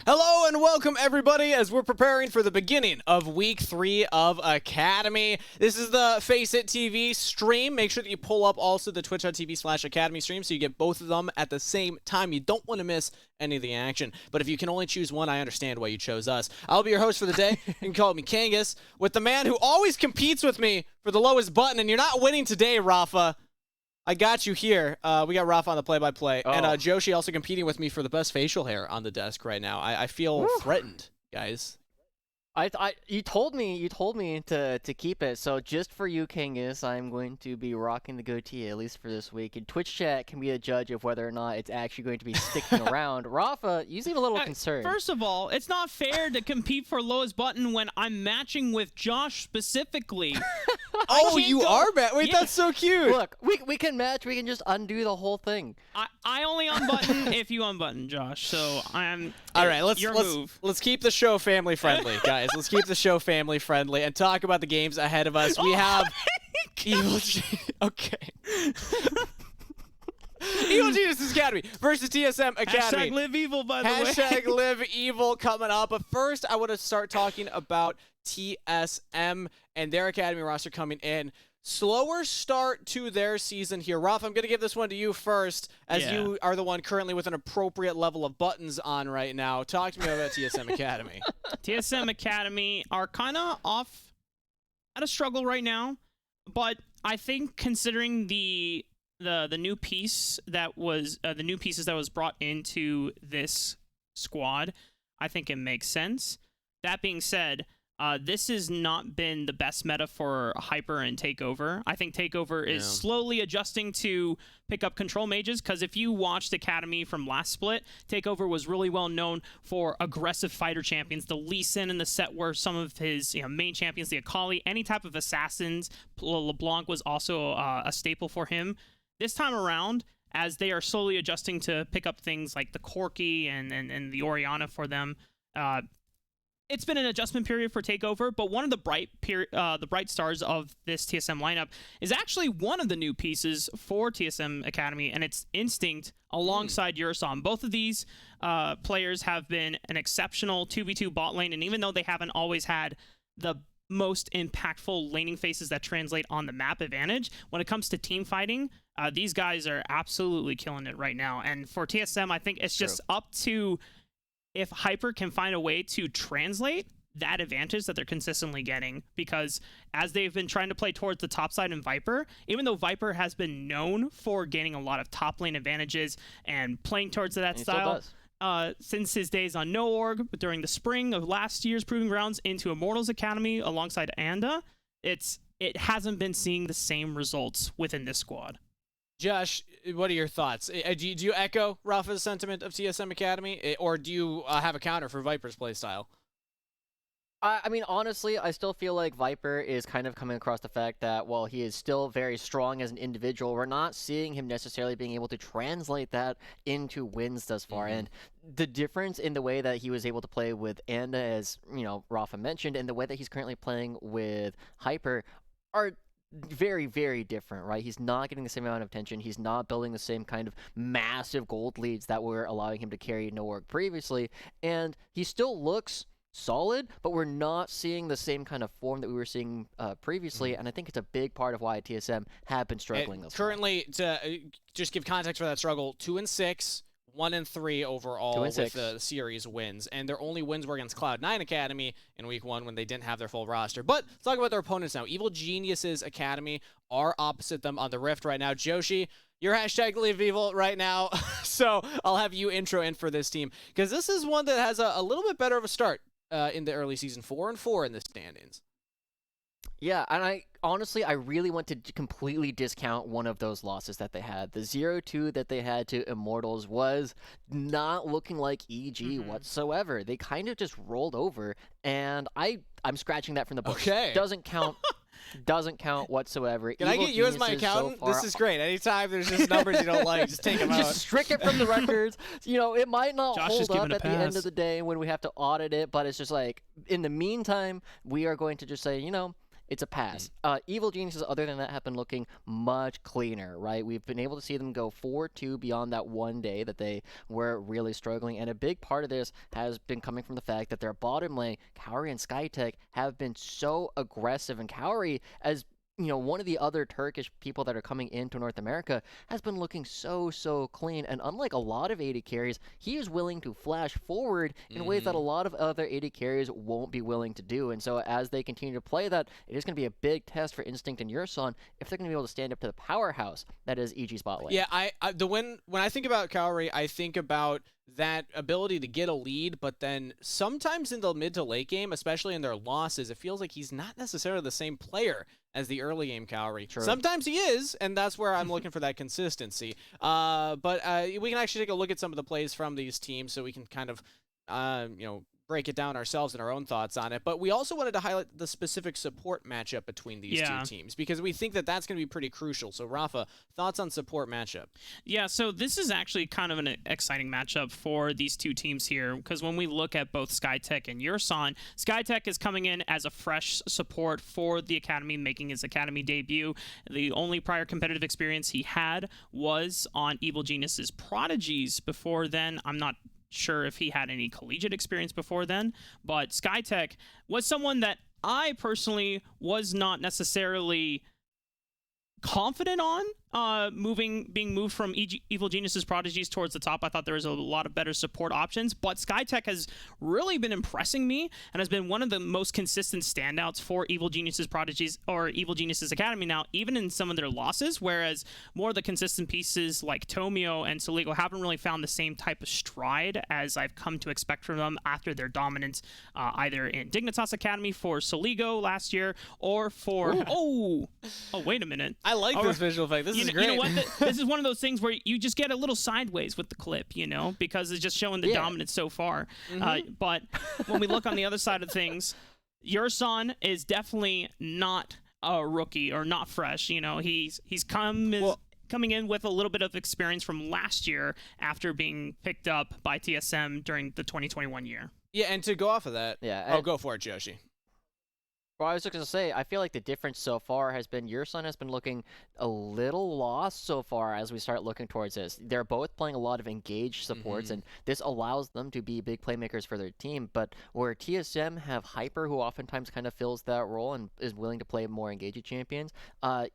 Hello and welcome everybody as we're preparing for the beginning of week 3 of Academy. This is the Face It TV stream. Make sure that you pull up also the twitch.tv/Academy stream so you get both of them at the same time. You don't want to miss any of the action. But if you can only choose one, I understand why you chose us. I'll be your host for the day. You can call me Kangas, with the man who always competes with me for the lowest button, and you're not winning today, Rafa. I got you here. We got Rafa on the play-by-play. And Joshi also competing with me for the best facial hair on the desk right now. I feel threatened, guys. You told me to keep it. So just for you, Kangas, I'm going to be rocking the goatee at least for this week. And Twitch chat can be a judge of whether or not it's actually going to be sticking around. Rafa, you seem a little concerned. First of all, it's not fair to compete for lowest button when I'm matching with Josh specifically. Oh, you are bad. Wait, yeah. That's so cute. Look, we can match. We can just undo the whole thing. I only unbutton if you unbutton, Josh. So I'm. All right, let's keep the show family friendly, guys. Let's keep the show family friendly and talk about the games ahead of us. We have Evil Okay. Evil Geniuses Academy versus TSM Academy. Hashtag live evil, by the way. Hashtag live evil coming up. But first, I want to start talking about TSM and their Academy roster coming in. Slower start to their season here. Rafa, I'm going to give this one to you first, as you are the one currently with an appropriate level of buttons on right now. Talk to me about TSM Academy. TSM Academy are kind of off at a struggle right now, but I think considering the new piece that was the new pieces that was brought into this squad, I think it makes sense. That being said, this has not been the best meta for Hyper and Takeover. I think Takeover is slowly adjusting to pick up control mages, because if you watched Academy from last split, Takeover was really well known for aggressive fighter champions. The Lee Sin in the set were some of his main champions, the Akali, any type of assassins. LeBlanc was also a staple for him. This time around, as they are slowly adjusting to pick up things like the Corki and the Orianna for them, it's been an adjustment period for Takeover, but one of the bright stars of this TSM lineup is actually one of the new pieces for TSM Academy, and it's Instinct alongside Yursom. Both of these players have been an exceptional 2v2 bot lane, and even though they haven't always had the most impactful laning phases that translate on the map advantage, when it comes to team fighting, these guys are absolutely killing it right now. And for TSM, I think it's just up to if Hyper can find a way to translate that advantage that they're consistently getting, because as they've been trying to play towards the top side in Viper, even though Viper has been known for gaining a lot of top lane advantages and playing towards that style since his days on No Org, but during the spring of last year's Proving Grounds into Immortals Academy alongside Anda, it hasn't been seeing the same results within this squad. Josh, what are your thoughts? Do you echo Rafa's sentiment of TSM Academy, or do you have a counter for Viper's playstyle? I mean, honestly, I still feel like Viper is kind of coming across the fact that, while he is still very strong as an individual, we're not seeing him necessarily being able to translate that into wins thus far. And the difference in the way that he was able to play with Anda, as Rafa mentioned, and the way that he's currently playing with Hyper are very, very different, right? He's not getting the same amount of attention. He's not building the same kind of massive gold leads that were allowing him to carry No Org previously, and he still looks solid, but we're not seeing the same kind of form that we were seeing previously, and I think it's a big part of why TSM have been struggling this currently. To just give context for that struggle, 2-6, 1-3 overall with the series wins, and their only wins were against Cloud9 Academy in week 1 when they didn't have their full roster. But let's talk about their opponents now. Evil Geniuses Academy are opposite them on the Rift right now. Joshi, you're hashtag live evil right now, so I'll have you intro in for this team, because this is one that has a little bit better of a start in the early season, 4-4 in the standings. Yeah, and I really want to completely discount one of those losses that they had. The 0-2 that they had to Immortals was not looking like EG whatsoever. They kind of just rolled over, and I'm scratching that from the book. Okay. Doesn't count. Doesn't count whatsoever. Can I get you as my accountant? This is great. Anytime there's just numbers you don't like, just take them out. Just strike it from the records. It might not hold up at the end of the day when we have to audit it, but it's just like, in the meantime, we are going to just say, it's a pass. Evil Geniuses, other than that, have been looking much cleaner, right? We've been able to see them go 4-2 beyond that one day that they were really struggling, and a big part of this has been coming from the fact that their bottom lane, Kaori and Skytech, have been so aggressive, and Kaori, as one of the other Turkish people that are coming into North America, has been looking so clean. And unlike a lot of AD carries, he is willing to flash forward in ways that a lot of other AD carries won't be willing to do. And so as they continue to play that, it is going to be a big test for Instinct and Yurson if they're going to be able to stand up to the powerhouse that is EG Spotlight. Yeah, when I think about Kaori, I think about that ability to get a lead, but then sometimes in the mid to late game, especially in their losses, it feels like he's not necessarily the same player as the early game Kaori. True. Sometimes he is, and that's where I'm looking for that consistency. But we can actually take a look at some of the plays from these teams so we can kind of, break it down ourselves and our own thoughts on it. But we also wanted to highlight the specific support matchup between these two teams because we think that that's going to be pretty crucial. So, Rafa, thoughts on support matchup? Yeah, so this is actually kind of an exciting matchup for these two teams here because when we look at both Skytech and Yurson, Skytech is coming in as a fresh support for the Academy, making his Academy debut. The only prior competitive experience he had was on Evil Genius's Prodigies. Before then, I'm not sure if he had any collegiate experience before then, but Skytech was someone that I personally was not necessarily confident on being moved from Evil Genius's Prodigies towards the top. I thought there was a lot of better support options, but Skytech has really been impressing me and has been one of the most consistent standouts for Evil Genius's Prodigies or Evil Genius's Academy now, even in some of their losses, whereas more of the consistent pieces like Tomio and Soligo haven't really found the same type of stride as I've come to expect from them after their dominance either in Dignitas Academy for Soligo last year or for... Oh, wait a minute. I like this visual effect. This is great. You know what? This is one of those things where you just get a little sideways with the clip, because it's just showing the dominance so far. But when we look on the other side of things, Yurson is definitely not a rookie or not fresh. He's coming in with a little bit of experience from last year after being picked up by TSM during the 2021 year. Yeah, and to go off of that, go for it, Joshi. Well, I was just going to say, I feel like the difference so far has been Yurson has been looking a little lost so far as we start looking towards this. They're both playing a lot of engaged supports, and this allows them to be big playmakers for their team. But where TSM have Hyper, who oftentimes kind of fills that role and is willing to play more engaged champions,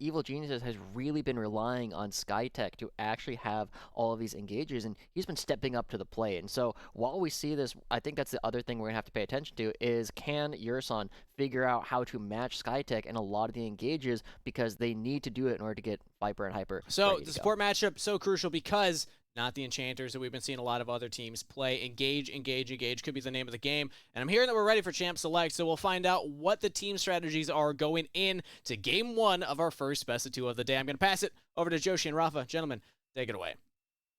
Evil Geniuses has really been relying on Skytech to actually have all of these engages, and he's been stepping up to the plate. And so while we see this, I think that's the other thing we're going to have to pay attention to is can Yurson figure out how to match Skytech in a lot of the engages because they need to do it in order to get Viper and Hyper. So the support matchup so crucial because not the enchanters that we've been seeing a lot of other teams play. Engage could be the name of the game. And I'm hearing that we're ready for Champ Select, so we'll find out what the team strategies are going in to game one of our first best of two of the day. I'm going to pass it over to Joshi and Rafa. Gentlemen, take it away.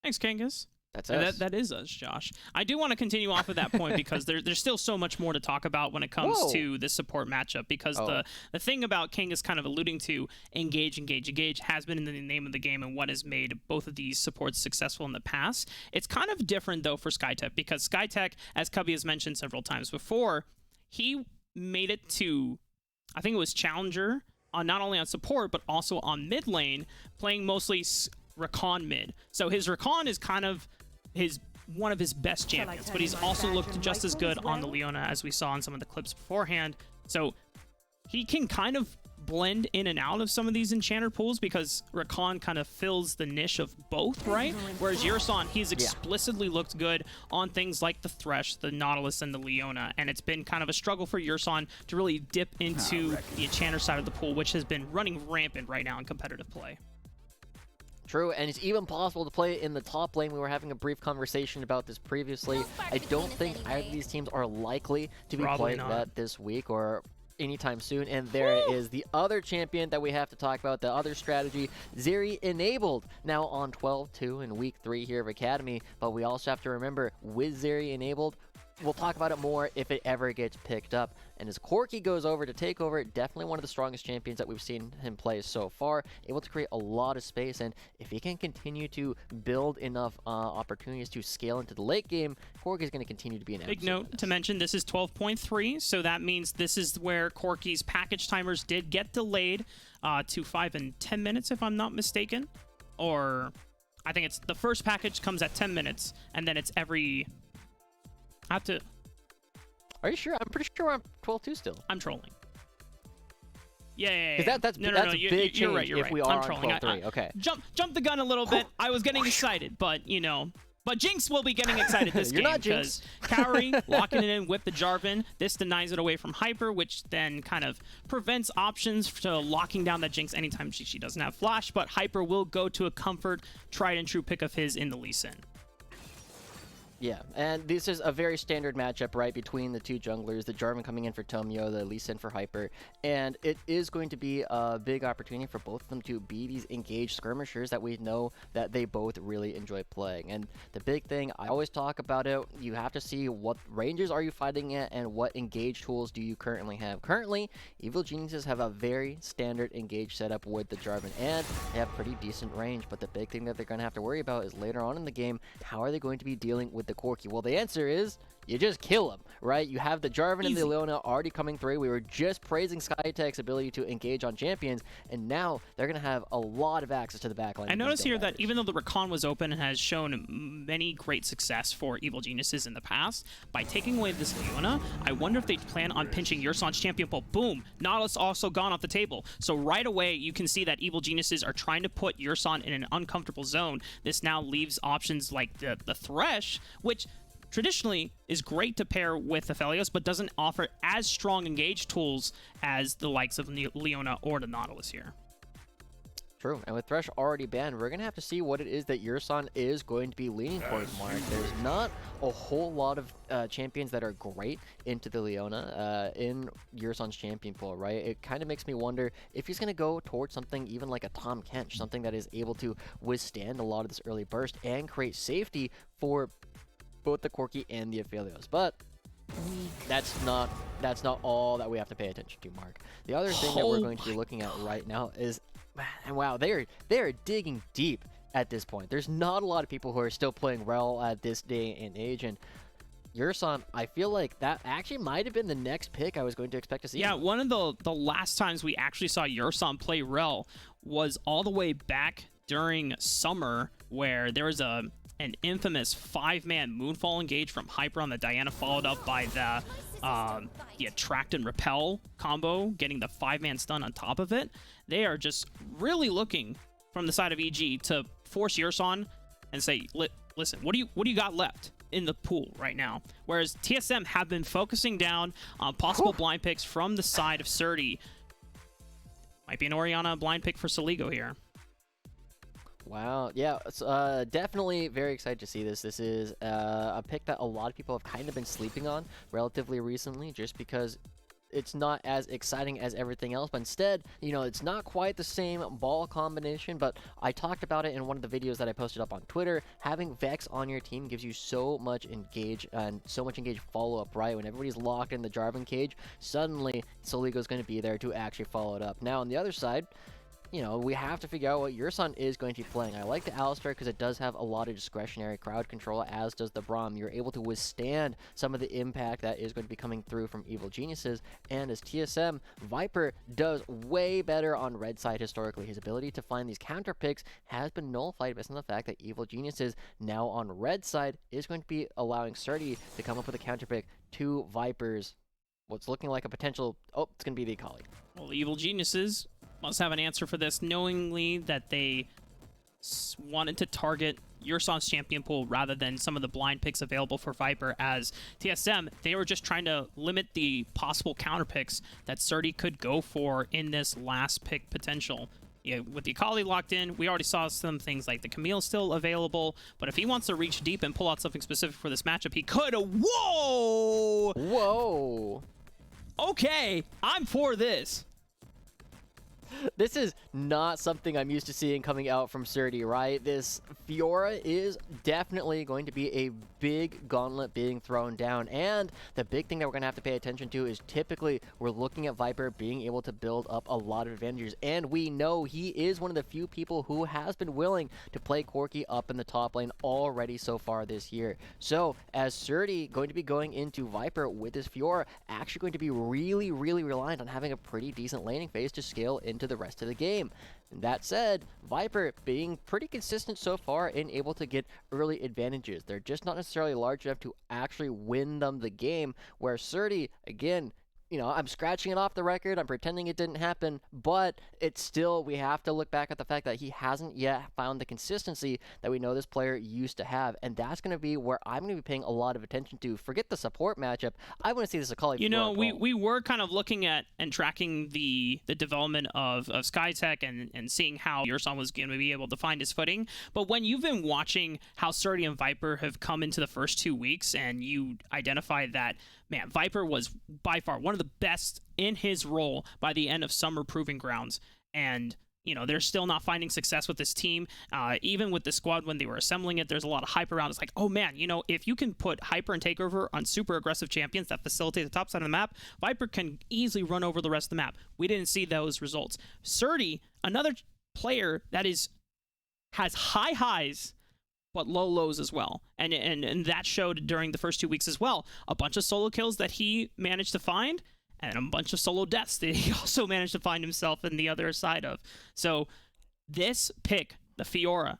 Thanks, Kangas. That's us. That is us, Josh. I do want to continue off of that point because there's still so much more to talk about when it comes to this support matchup because the thing about King is kind of alluding to engage has been in the name of the game and what has made both of these supports successful in the past. It's kind of different, though, for Skytech because Skytech, as Cubby has mentioned several times before, he made it to, I think it was Challenger, on not only on support, but also on mid lane, playing mostly Rakan mid. So his Rakan is kind of one of his best champions, but he's also looked just as good on the Leona as we saw in some of the clips beforehand. So he can kind of blend in and out of some of these enchanter pools because Rakan kind of fills the niche of both, right? Whereas Yurson, he's explicitly looked good on things like the Thresh, the Nautilus, and the Leona, and it's been kind of a struggle for Yurson to really dip into the enchanter side of the pool, which has been running rampant right now in competitive play. True, and it's even possible to play in the top lane. We were having a brief conversation about this previously. I don't think either of these teams are likely to be playing that this week or anytime soon. And there is the other champion that we have to talk about, the other strategy, Zeri enabled, now on 12-2 in week 3 here of Academy. But we also have to remember, with Zeri enabled, we'll talk about it more if it ever gets picked up. And as Corki goes over to take over, definitely one of the strongest champions that we've seen him play so far, able to create a lot of space. And if he can continue to build enough opportunities to scale into the late game, Corki is going to continue to be an big note to mention, this is 12.3, so that means this is where Corki's package timers did get delayed to 5 and 10 minutes, if I'm not mistaken. Or I think it's the first package comes at 10 minutes, and then it's every... I have to... Are you sure? I'm pretty sure we're on 12-2 still. I'm trolling. Yeah. That's no, a big change you're right, if we are on 12-3. Okay. Jump the gun a little bit. I was getting excited, but, you know... But Jinx will be getting excited this You're game not because Kaori locking it in with the Jarvan. This denies it away from Hyper, which then kind of prevents options to locking down that Jinx anytime she doesn't have Flash. But Hyper will go to a comfort, tried and true pick of his in the Lee Sin. Yeah, and this is a very standard matchup, right, between the two junglers, the Jarvan coming in for Tomio, the Lee Sin for Hyper, and it is going to be a big opportunity for both of them to be these engaged skirmishers that we know that they both really enjoy playing. And the big thing, I always talk about it, you have to see what ranges are you fighting at and what engage tools do you currently have. Currently, Evil Geniuses have a very standard engage setup with the Jarvan, and they have pretty decent range, but the big thing that they're going to have to worry about is later on in the game, how are they going to be dealing with the Corki? Well, the answer is you just kill him, right? You have the Jarvan and the Leona already coming through. We were just praising Skytech's ability to engage on champions, and now they're going to have a lot of access to the backline. I notice here that even though the Recon was open and has shown many great success for Evil Geniuses in the past, by taking away this Leona, I wonder if they plan on pinching Yursan's champion pool. Boom! Nautilus also gone off the table. So right away, you can see that Evil Geniuses are trying to put Yursan in an uncomfortable zone. This now leaves options like the Thresh, which traditionally is great to pair with Aphelios, but doesn't offer as strong engage tools as the likes of Leona or the Nautilus here. True, and with Thresh already banned, we're going to have to see what it is that Yursan is going to be leaning towards, Mark. There's not a whole lot of champions that are great into the Leona in Yursan's champion pool, right? It kind of makes me wonder if he's going to go towards something even like a Tom Kench, something that is able to withstand a lot of this early burst and create safety for both the Corki and the Aphelios. But that's not all that we have to pay attention to, Mark. The other thing that we're going to be looking at right now is, and wow, they are digging deep at this point. There's not a lot of people who are still playing Rel at this day and age, and Yursan, I feel like that actually might have been the next pick I was going to expect to see. Yeah, one of the last times we actually saw Yursan play Rel was all the way back during summer, where there was an infamous 5-man Moonfall engage from Hyper on the Diana, followed up by the Attract and Repel combo, getting the 5-man stun on top of it. They are just really looking from the side of EG to force Yursan and say, listen, what do you got left in the pool right now? Whereas TSM have been focusing down on possible blind picks from the side of Surdy. Might be an Orianna blind pick for Soligo here. Wow, yeah, definitely very excited to see this. This is a pick that a lot of people have kind of been sleeping on relatively recently, just because it's not as exciting as everything else, but instead, you know, it's not quite the same ball combination, but I talked about it in one of the videos that I posted up on Twitter. Having Vex on your team gives you so much engage and so much engage follow-up, right? When everybody's locked in the Jarvan cage, suddenly Soligo's going to be there to actually follow it up. Now, on the other side, you know, we have to figure out what Yursan is going to be playing. I like the Alistar because it does have a lot of discretionary crowd control, as does the Braum. You're able to withstand some of the impact that is going to be coming through from Evil Geniuses. And as TSM, Viper does way better on red side historically. His ability to find these counter picks has been nullified based on the fact that Evil Geniuses now on red side is going to be allowing Surdy to come up with a counter pick to Viper's what's looking like a potential... Oh, it's going to be the Akali. Well, the Evil Geniuses must have an answer for this, knowingly that they wanted to target Yursan's champion pool rather than some of the blind picks available for Viper. As TSM, they were just trying to limit the possible counter picks that Surdy could go for in this last pick potential. Yeah, with the Akali locked in, we already saw some things like the Camille still available, but if he wants to reach deep and pull out something specific for this matchup, he could. Whoa! Whoa! Okay, I'm for this. This is not something I'm used to seeing coming out from Surdy, right? This Fiora is definitely going to be a big gauntlet being thrown down, and the big thing that we're going to have to pay attention to is typically we're looking at Viper being able to build up a lot of advantages, and we know he is one of the few people who has been willing to play Corki up in the top lane already so far this year. So, as Surdy going to be going into Viper with his Fiora, actually going to be really reliant on having a pretty decent laning phase to scale into the rest of the game. That said, Viper being pretty consistent so far and able to get early advantages. They're just not necessarily large enough to actually win them the game, where Surdy, again, you know, I'm scratching it off the record, I'm pretending it didn't happen, but it's still, we have to look back at the fact that he hasn't yet found the consistency that we know this player used to have, and that's going to be where I'm going to be paying a lot of attention to. Forget the support matchup, I want to see this Akali. You know, we were kind of looking at and tracking the development of SkyTech and seeing how Yurson was going to be able to find his footing, but when you've been watching how Surdy and Viper have come into the first 2 weeks, and you identify that, man, Viper was by far one of the best in his role by the end of Summer Proving Grounds. And, you know, they're still not finding success with this team. Even with the squad, when they were assembling it, there's a lot of hype around. It's like, oh man, you know, if you can put Hyper and Takeover on super aggressive champions that facilitate the top side of the map, Viper can easily run over the rest of the map. We didn't see those results. Surdy, another player that has high highs, but low lows as well. And that showed during the first 2 weeks as well. A bunch of solo kills that he managed to find, and a bunch of solo deaths that he also managed to find himself in the other side of. So this pick, the Fiora,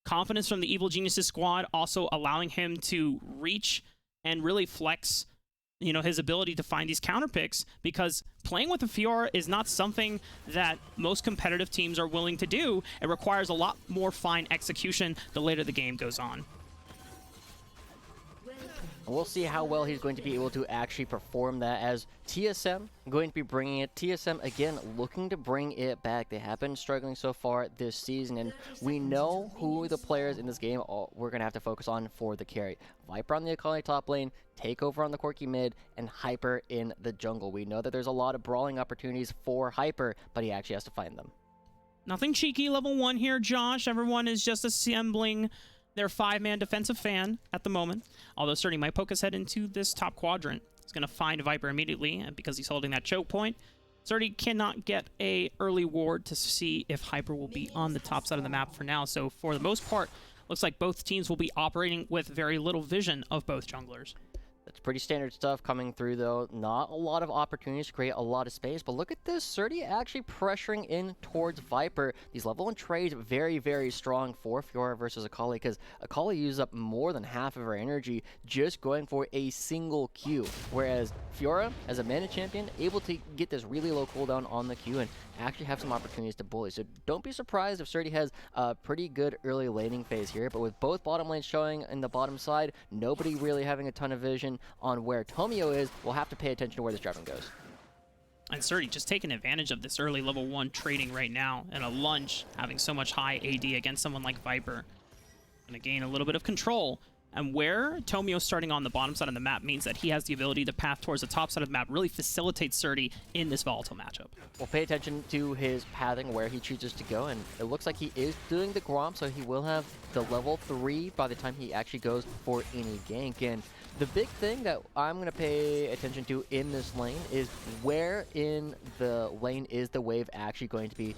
confidence from the Evil Geniuses squad, also allowing him to reach and really flex, you know, his ability to find these counter picks, because playing with a Fiora is not something that most competitive teams are willing to do. It requires a lot more fine execution the later the game goes on. We'll see how well he's going to be able to actually perform that, as TSM going to be bringing it. TSM, again, looking to bring it back. They have been struggling so far this season, and we know who the players in this game we're going to have to focus on for the carry. Viper on the Akali top lane, Takeover on the Corki mid, and Hyper in the jungle. We know that there's a lot of brawling opportunities for Hyper, but he actually has to find them. Nothing cheeky level 1 here, Josh. Everyone is just assembling their 5-man defensive fan at the moment. Although Surdy might poke his head into this top quadrant. He's going to find Viper immediately, and because he's holding that choke point, Surdy cannot get a early ward to see if Hyper will be on the top side of the map for now. So for the most part, looks like both teams will be operating with very little vision of both junglers. That's pretty standard stuff coming through, though. Not a lot of opportunities to create a lot of space, but look at this. Surdy actually pressuring in towards Viper. These level 1 trades very strong for Fiora versus Akali, because Akali used up more than half of her energy just going for a single Q, whereas Fiora, as a mana champion, able to get this really low cooldown on the Q and actually have some opportunities to bully. So don't be surprised if Surdy has a pretty good early laning phase here, but with both bottom lanes showing in the bottom side, nobody really having a ton of vision on where Tomio is, we'll have to pay attention to where this Draven goes. And Surdy just taking advantage of this early level 1 trading right now, and a lunge having so much high AD against someone like Viper. Gonna gain a little bit of control. And where Tomio starting on the bottom side of the map means that he has the ability to path towards the top side of the map, really facilitates Surdy in this volatile matchup. We'll pay attention to his pathing, where he chooses to go, and it looks like he is doing the Gromp, so he will have the level 3 by the time he actually goes for any gank. And the big thing that I'm going to pay attention to in this lane is where in the lane is the wave actually going to be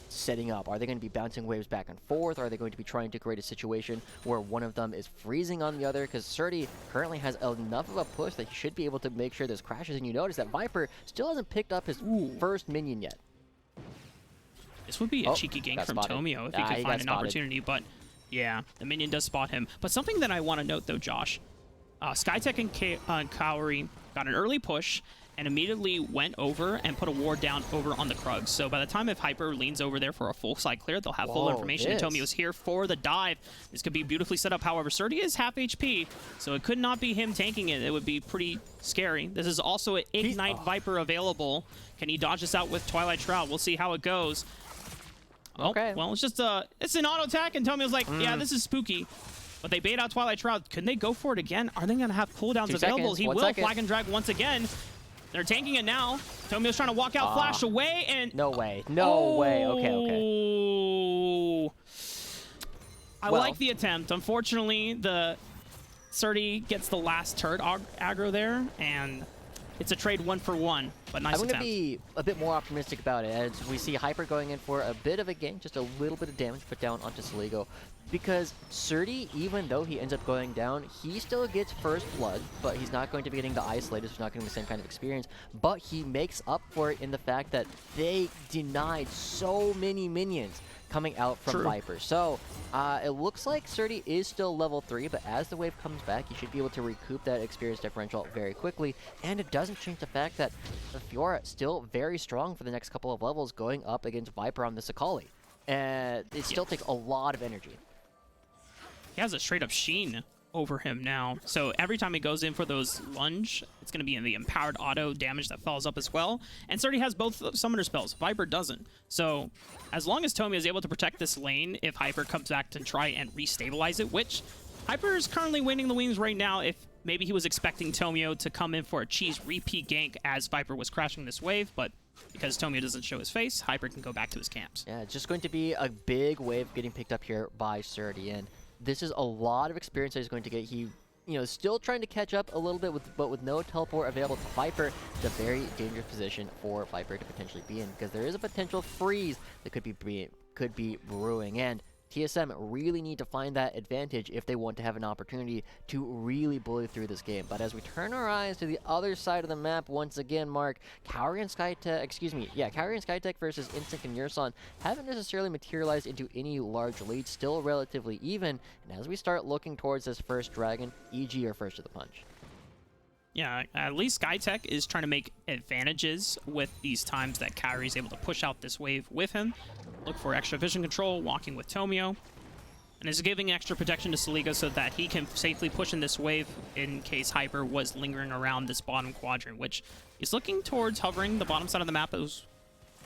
setting up. Are they going to be bouncing waves back and forth? Are they going to be trying to create a situation where one of them is freezing on the other? Because Surdy currently has enough of a push that he should be able to make sure this crashes. And you notice that Viper still hasn't picked up his first minion yet. This would be a cheeky gank from spotted. Tomio if he could find an opportunity, but yeah, the minion does spot him. But something that I want to note though, Josh, SkyTech and Kaori got an early push and immediately went over and put a ward down over on the Krugs. So by the time if Hyper leans over there for a full side clear, they'll have full information. And Tomio's here for the dive. This could be beautifully set up. However, Surdy is half HP, so it could not be him tanking it. It would be pretty scary. This is also an Ignite Viper available. Can he dodge this out with Twilight Shroud? We'll see how it goes. Okay. Well, it's just it's an auto attack, and Tomio's like, yeah, this is spooky. But they bait out Twilight Shroud. Can they go for it again? Are they going to have cooldowns available? He will flag and drag once again. They're tanking it now. Tomio's trying to walk out, flash away, and No way. No way. Okay, okay. Oh. I Well. like the attempt. Unfortunately, the Surdy gets the last turret aggro there, and it's a trade 1-for-1, but nice I'm going to attempt. be a bit more optimistic about it, as we see Hyper going in for a bit of a gank, just a little bit of damage put down onto Saligo. Because Surdy, even though he ends up going down, he still gets first blood, but he's not going to be getting the isolated, so he's not getting the same kind of experience. But he makes up for it in the fact that they denied so many minions coming out from True. Viper. So it looks like Surdy is still level 3, but as the wave comes back, you should be able to recoup that experience differential very quickly. And it doesn't change the fact that the Fiora still very strong for the next couple of levels going up against Viper on the Sakali. And it still takes a lot of energy. He has a straight up sheen over him now. So every time he goes in for those lunge, it's going to be in the empowered auto damage that follows up as well. And Surdy has both summoner spells. Viper doesn't. So as long as Tomio is able to protect this lane, if Hyper comes back to try and restabilize it, which Hyper is currently winning the wings right now, if maybe he was expecting Tomio to come in for a cheese repeat gank as Viper was crashing this wave, but because Tomio doesn't show his face, Hyper can go back to his camps. Yeah, it's just going to be a big wave getting picked up here by Surdy, and this is a lot of experience that he's going to get. He, still trying to catch up a little bit, but with no teleport available to Viper, it's a very dangerous position for Viper to potentially be in, because there is a potential freeze that could be brewing, and TSM really need to find that advantage if they want to have an opportunity to really bully through this game. But as we turn our eyes to the other side of the map once again, Mark, Kaori and Skytech versus Instinct and Yurson haven't necessarily materialized into any large leads, still relatively even. And as we start looking towards this first dragon, EG are first to the punch. Yeah, at least Skytech is trying to make advantages with these times that Kaori is able to push out this wave with him. Look for extra vision control, walking with Tomio. And is giving extra protection to Saligo so that he can safely push in this wave in case Hyper was lingering around this bottom quadrant, which is looking towards hovering the bottom side of the map. It was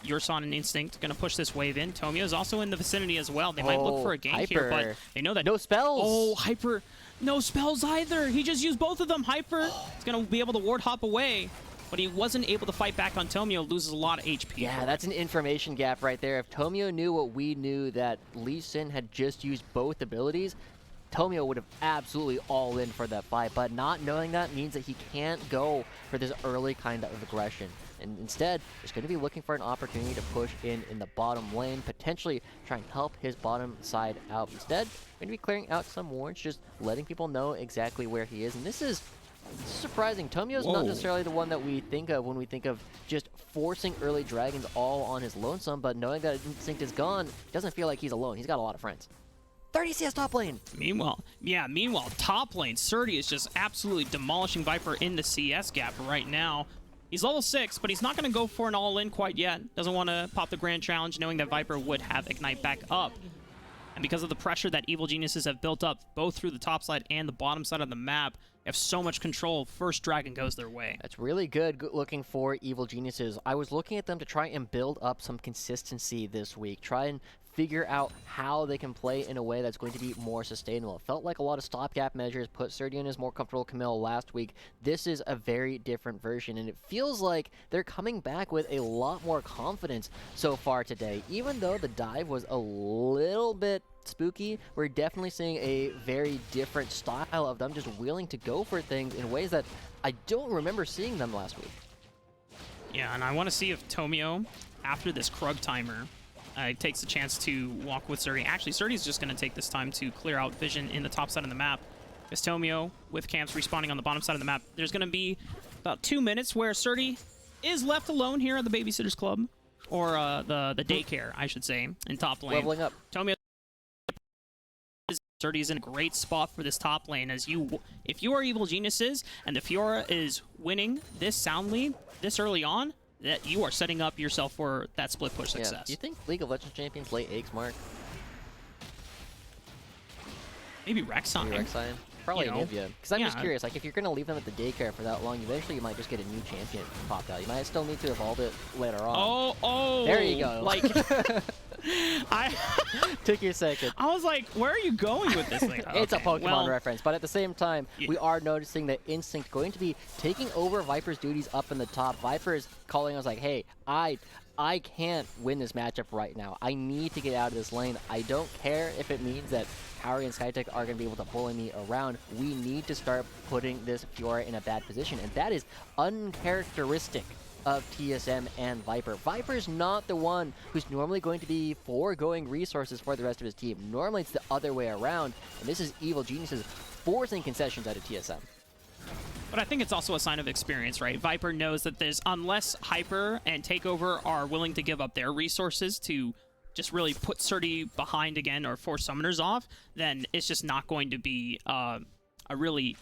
Yurson and Instinct going to push this wave in. Tomio is also in the vicinity as well. They might look for a gank here, but they know that... No spells! Oh, Hyper... No spells either. He just used both of them. Hyper is going to be able to ward hop away, but he wasn't able to fight back on Tomio. Loses a lot of HP. Yeah, that's an information gap right there. If Tomio knew what we knew, that Lee Sin had just used both abilities, Tomio would have absolutely all in for that fight. But not knowing that means that he can't go for this early kind of aggression. And instead, he's going to be looking for an opportunity to push in the bottom lane, potentially try and help his bottom side out. Instead, going to be clearing out some wards, just letting people know exactly where he is. And this is surprising. Tomio's not necessarily the one that we think of when we think of just forcing early dragons all on his lonesome, but knowing that Instinct is gone, doesn't feel like he's alone. He's got a lot of friends. 30 CS top lane! Meanwhile, top lane, Surdy is just absolutely demolishing Viper in the CS gap right now. He's level 6, but he's not going to go for an all-in quite yet. Doesn't want to pop the Grand Challenge, knowing that Viper would have Ignite back up. And because of the pressure that Evil Geniuses have built up, both through the top side and the bottom side of the map, they have so much control. First Dragon goes their way. That's really good looking for Evil Geniuses. I was looking at them to try and build up some consistency this week. Try and figure out how they can play in a way that's going to be more sustainable. It felt like a lot of stopgap measures put Surdy in his more comfortable Camille last week. This is a very different version, and it feels like they're coming back with a lot more confidence so far today. Even though the dive was a little bit spooky, we're definitely seeing a very different style of them just willing to go for things in ways that I don't remember seeing them last week. Yeah, and I want to see if Tomio, after this Krug timer, takes a chance to walk with Surdy. Actually, Surdy's just going to take this time to clear out vision in the top side of the map. Because Tomio, with camps respawning on the bottom side of the map, there's going to be about 2 minutes where Surdy is left alone here at the Babysitter's Club. Or the daycare, I should say, in top lane. Leveling up. Tomio... Surdy is in a great spot for this top lane, as if you are Evil Geniuses and the Fiora is winning this soundly, this early on, that you are setting up yourself for that split push success. Yeah. Do you think League of Legends champions lay eggs, Mark? Maybe Rek'Sai. Probably Nivea. Because I'm just curious, like, if you're going to leave them at the daycare for that long, eventually you might just get a new champion popped out. You might still need to evolve it later on. Oh! There you go. Like, I Took you a second. I was like, where are you going with this thing? It's a Okay, Pokemon well, reference, but at the same time, Yeah. we are noticing that Instinct going to be taking over Viper's duties up in the top. Viper is calling us like, hey, I can't win this matchup right now. I need to get out of this lane. I don't care if it means that Kauri and Skytech are going to be able to bully me around. We need to start putting this Fiora in a bad position, and that is uncharacteristic of TSM and Viper. Viper's not the one who's normally going to be foregoing resources for the rest of his team. Normally it's the other way around, and this is Evil Geniuses forcing concessions out of TSM. But I think it's also a sign of experience, right? Viper knows that unless Hyper and Takeover are willing to give up their resources to just really put Surdy behind again or force summoners off, then it's just not going to be a really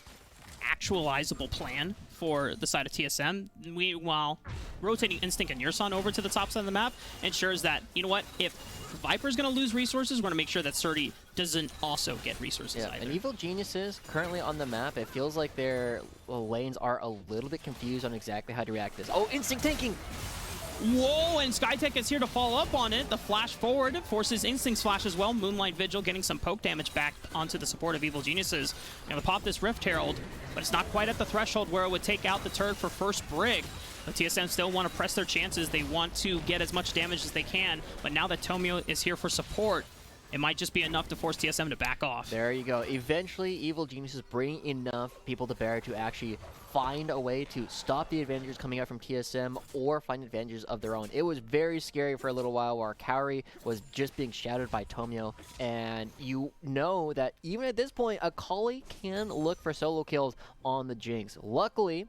actualizable plan for the side of TSM. Meanwhile, rotating Instinct and Yurson over to the top side of the map ensures that, you know what, if Viper's going to lose resources, we're going to make sure that Surdy doesn't also get resources either. And Evil Geniuses currently on the map, it feels like their lanes are a little bit confused on exactly how to react to this. Oh, Instinct tanking! Whoa, and Skytech is here to follow up on it. The flash forward forces Instinct's flash as well. Moonlight Vigil getting some poke damage back onto the support of Evil Geniuses. Gonna pop this Rift Herald, but it's not quite at the threshold where it would take out the turret for first Brig. But TSM still want to press their chances. They want to get as much damage as they can. But now that Tomio is here for support, it might just be enough to force TSM to back off. There you go. Eventually, Evil Geniuses bring enough people to bear to actually find a way to stop the advantages coming out from TSM or find advantages of their own. It was very scary for a little while where Kauri was just being shadowed by Tomio, and you know that even at this point, Akali can look for solo kills on the Jinx. Luckily,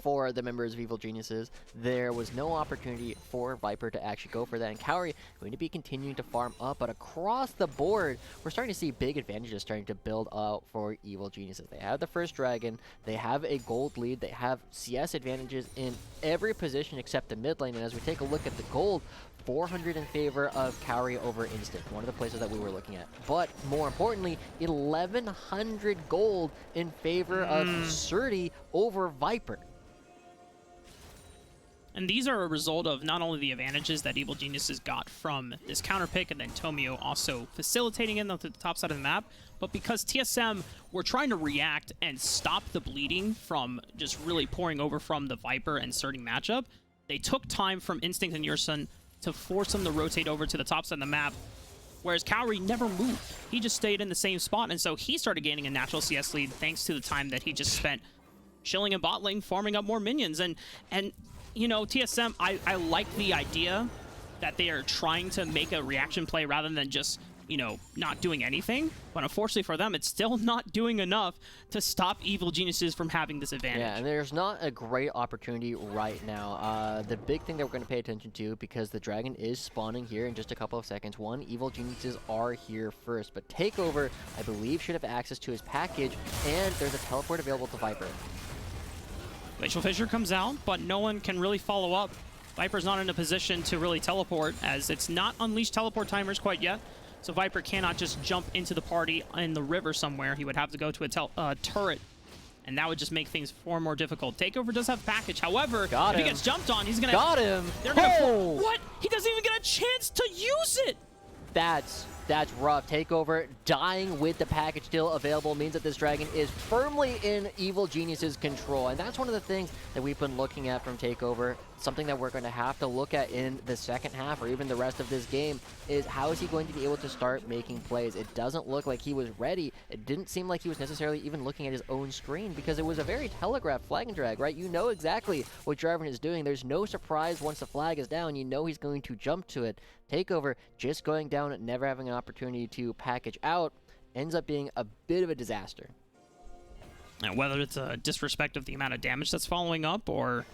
for the members of Evil Geniuses, there was no opportunity for Viper to actually go for that, and Kauri going to be continuing to farm up, but across the board, we're starting to see big advantages starting to build out for Evil Geniuses. They have the first dragon, they have a gold lead, they have CS advantages in every position except the mid lane, and as we take a look at the gold, 400 in favor of Kauri over Instinct, one of the places that we were looking at. But more importantly, 1100 gold in favor of Surdy over Viper. And these are a result of not only the advantages that Evil Geniuses got from this counter pick and then Tomio also facilitating it onto the top side of the map, but because TSM were trying to react and stop the bleeding from just really pouring over from the Viper and Surdy matchup, they took time from Instinct and Yurson to force them to rotate over to the top side of the map, whereas Kauri never moved. He just stayed in the same spot, and so he started gaining a natural CS lead thanks to the time that he just spent chilling in bot lane, farming up more minions. And you know, TSM, I like the idea that they are trying to make a reaction play rather than just, you know, not doing anything. But unfortunately for them, it's still not doing enough to stop Evil Geniuses from having this advantage. Yeah, and there's not a great opportunity right now. The big thing that we're going to pay attention to, because the dragon is spawning here in just a couple of seconds. One, Evil Geniuses are here first, but Takeover, I believe, should have access to his package, and there's a teleport available to Viper. Glacial Fissure comes out, but no one can really follow up. Viper's not in a position to really teleport, as it's not unleashed teleport timers quite yet. So Viper cannot just jump into the party in the river somewhere. He would have to go to a turret, and that would just make things far more difficult. Takeover does have package. However, if he gets jumped on, he's gonna... Got him! They're gonna... What? He doesn't even get a chance to use it! That's rough. Takeover dying with the package still available means that this dragon is firmly in Evil Genius's control, and that's one of the things that we've been looking at from Takeover. Something that we're going to have to look at in the second half or even the rest of this game is how is he going to be able to start making plays. It doesn't look like he was ready. It didn't seem like he was necessarily even looking at his own screen, because it was a very telegraphed flag and drag, right? You know exactly what Jarvan is doing. There's no surprise once the flag is down. You know he's going to jump to it. Takeover just going down, never having an opportunity to package out, ends up being a bit of a disaster. And whether it's a disrespect of the amount of damage that's following up, or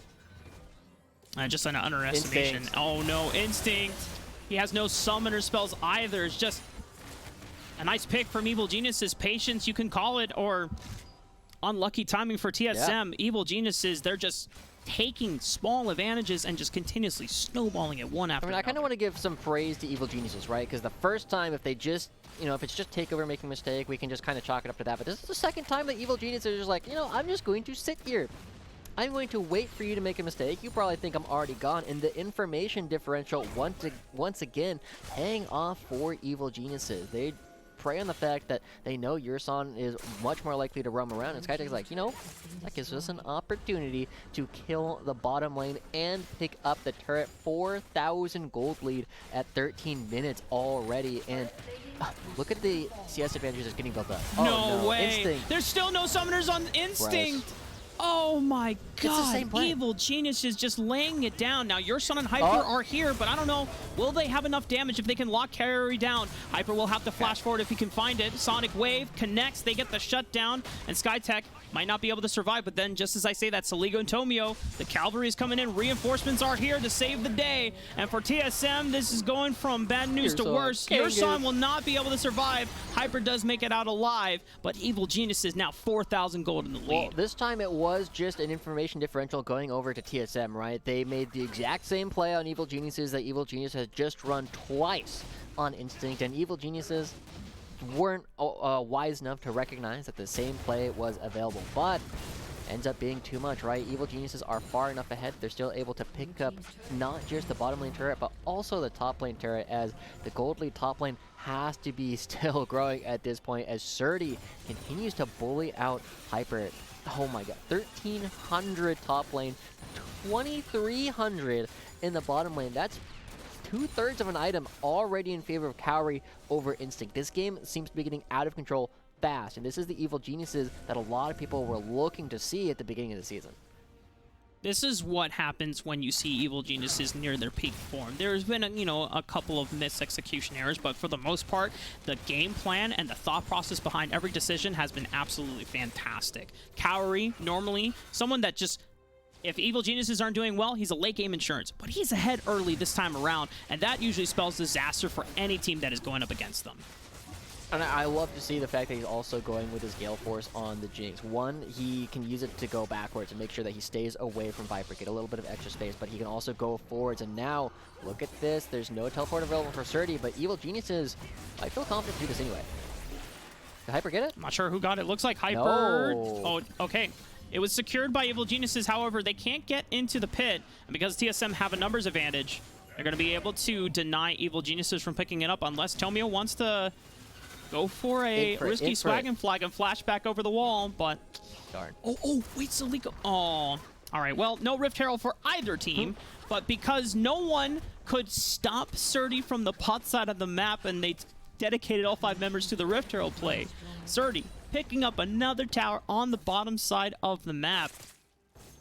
just an underestimation. Instinct. Oh no, Instinct! He has no summoner spells either. It's just a nice pick from Evil Geniuses. Patience, you can call it, or unlucky timing for TSM. Yeah. Evil Geniuses, they're just taking small advantages and just continuously snowballing it one after I mean, I kind of want to give some praise to Evil Geniuses, right? Because the first time, if they just, you know, if it's just Takeover making a mistake, we can just kind of chalk it up to that. But this is the second time that Evil Geniuses are just like, you know, I'm just going to sit here. I'm going to wait for you to make a mistake. You probably think I'm already gone. And the information differential, once again, paying off for Evil Geniuses. They prey on the fact that they know Yurson is much more likely to roam around, and Skytech's like, you know, that gives us an opportunity to kill the bottom lane and pick up the turret. 4,000 gold lead at 13 minutes already, and look at the CS advantages that's getting built up. No way. Instinct. There's still no summoners on Instinct. Gross. Oh my the same god, play. Evil Genius is just laying it down. Now, your Sun and Hyper are here, but I don't know, will they have enough damage if they can lock Carry down? Hyper will have to flash forward if he can find it. Sonic Wave connects, they get the shutdown, and Skytech might not be able to survive, but then just as I say that, Saligo and Tomio, the cavalry is coming in, reinforcements are here to save the day, and for TSM, this is going from bad news to worse. Your Sun will not be able to survive. Hyper does make it out alive, but Evil Genius is now 4,000 gold in the lead. Well, this time it was just an information differential going over to TSM, right? They made the exact same play on Evil Geniuses that Evil Genius has just run twice on Instinct, and Evil Geniuses weren't wise enough to recognize that the same play was available, but ends up being too much, right? Evil Geniuses are far enough ahead. They're still able to pick up not just the bottom lane turret, but also the top lane turret, as the gold lead top lane has to be still growing at this point, as Surdy continues to bully out Hyper. Oh my god, 1,300 top lane, 2,300 in the bottom lane. That's 2/3 of an item already in favor of Cowrie over Instinct. This game seems to be getting out of control fast, and this is the Evil Geniuses that a lot of people were looking to see at the beginning of the season. This is what happens when you see Evil Geniuses near their peak form. There's been, a couple of missed-execution errors, but for the most part, the game plan and the thought process behind every decision has been absolutely fantastic. Cowrie, normally, someone that just... If Evil Geniuses aren't doing well, he's a late-game insurance, but he's ahead early this time around, and that usually spells disaster for any team that is going up against them. And I love to see the fact that he's also going with his Gale Force on the Jinx. One, he can use it to go backwards and make sure that he stays away from Viper, get a little bit of extra space, but he can also go forwards. And now, look at this. There's no teleport available for Surdy, but Evil Geniuses, I feel confident to do this anyway. Did Hyper get it? I'm not sure who got it. Looks like Hyper... No. Oh, okay. It was secured by Evil Geniuses. However, they can't get into the pit, and because TSM have a numbers advantage, they're going to be able to deny Evil Geniuses from picking it up unless Tomio wants to go for a risky swag and flag and flash back over the wall, but... Darn. Oh, wait, Saligo. Oh. All right, well, no Rift Herald for either team, but because no one could stop Surdy from the pot side of the map, and they dedicated all 5 members to the Rift Herald play, Surdy picking up another tower on the bottom side of the map.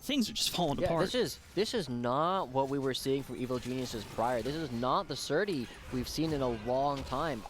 Things are just falling apart. This is not what we were seeing from Evil Geniuses prior. This is not the Surdy we've seen in a long time.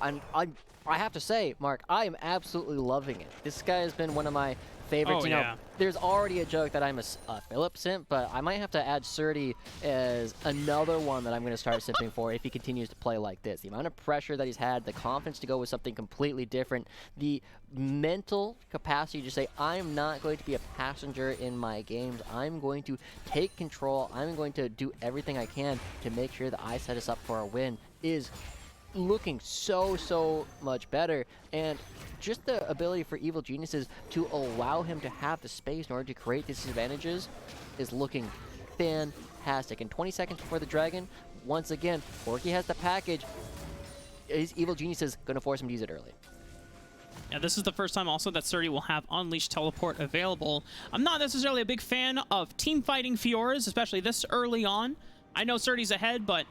I have to say, Mark, I am absolutely loving it. This guy has been one of my favorites. Oh, yeah. There's already a joke that I'm a Philip simp, but I might have to add Surdy as another one that I'm going to start simping for if he continues to play like this. The amount of pressure that he's had, the confidence to go with something completely different, the mental capacity to say, I'm not going to be a passenger in my games. I'm going to take control. I'm going to do everything I can to make sure that I set us up for a win is looking so much better. And just the ability for Evil Geniuses to allow him to have the space in order to create these advantages is looking fantastic. And 20 seconds before the Dragon, once again, Porky has the package. Is Evil Geniuses going to force him to use it early? Yeah, this is the first time also that Surdy will have Unleashed Teleport available. I'm not necessarily a big fan of team fighting Fioras, especially this early on. I know Surdy's ahead, but